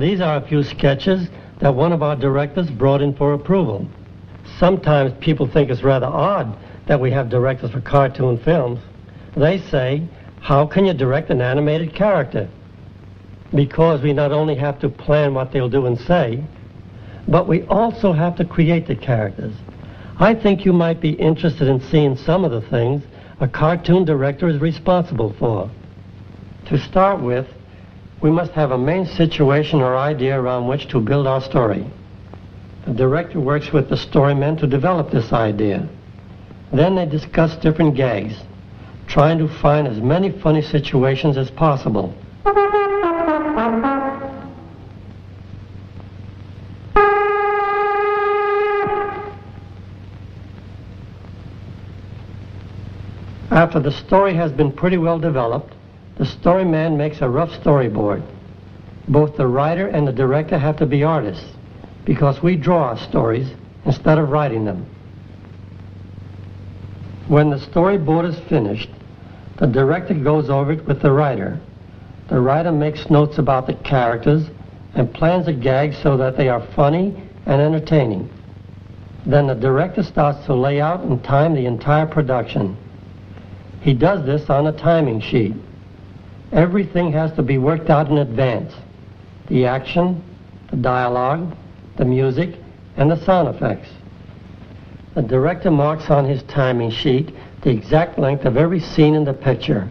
These are a few sketches that one of our directors brought in for approval. Sometimes people think it's rather odd that we have directors for cartoon films. They say, how can you direct an animated character? Because we not only have to plan what they'll do and say, but we also have to create the characters. I think you might be interested in seeing some of the things a cartoon director is responsible for. To start with, we must have a main situation or idea around which to build our story. The director works with the storymen to develop this idea. Then they discuss different gags, trying to find as many funny situations as possible. After the story has been pretty well developed, the storyman makes a rough storyboard. Both the writer and the director have to be artists, because we draw our stories instead of writing them. When the storyboard is finished, the director goes over it with the writer. The writer makes notes about the characters and plans a gag so that they are funny and entertaining. Then the director starts to lay out and time the entire production. He does this on a timing sheet. Everything has to be worked out in advance. The action, the dialogue, the music, and the sound effects. The director marks on his timing sheet the exact length of every scene in the picture,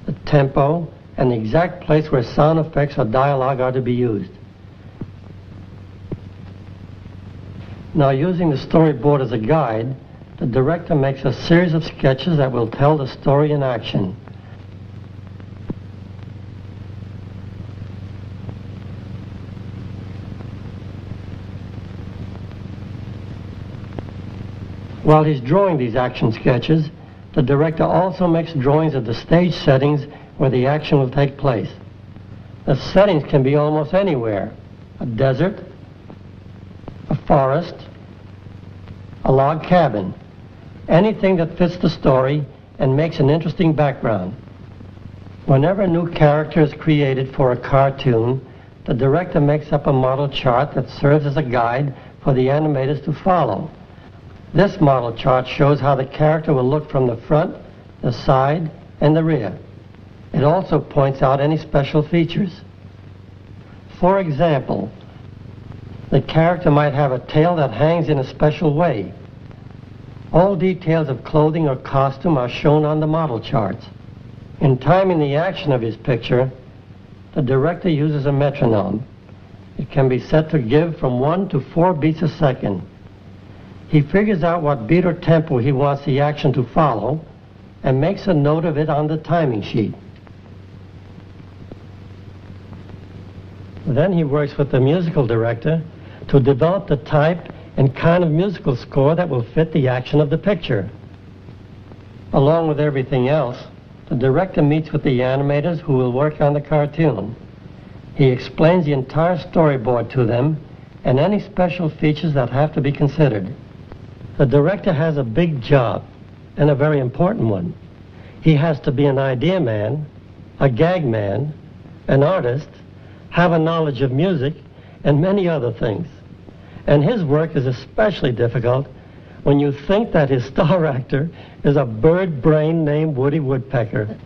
the tempo, and the exact place where sound effects or dialogue are to be used. Now, using the storyboard as a guide, the director makes a series of sketches that will tell the story in action. While he's drawing these action sketches, the director also makes drawings of the stage settings where the action will take place. The settings can be almost anywhere: a desert, a forest, a log cabin, anything that fits the story and makes an interesting background. Whenever a new character is created for a cartoon, the director makes up a model chart that serves as a guide for the animators to follow. This model chart shows how the character will look from the front, the side, and the rear. It also points out any special features. For example, the character might have a tail that hangs in a special way. All details of clothing or costume are shown on the model charts. In timing the action of his picture, the director uses a metronome. It can be set to give from 1 to 4 beats a second. He figures out what beat or tempo he wants the action to follow and makes a note of it on the timing sheet. Then he works with the musical director to develop the type and kind of musical score that will fit the action of the picture. Along with everything else, the director meets with the animators who will work on the cartoon. He explains the entire storyboard to them and any special features that have to be considered. The director has a big job, and a very important one. He has to be an idea man, a gag man, an artist, have a knowledge of music, and many other things. And his work is especially difficult when you think that his star actor is a bird brain named Woody Woodpecker.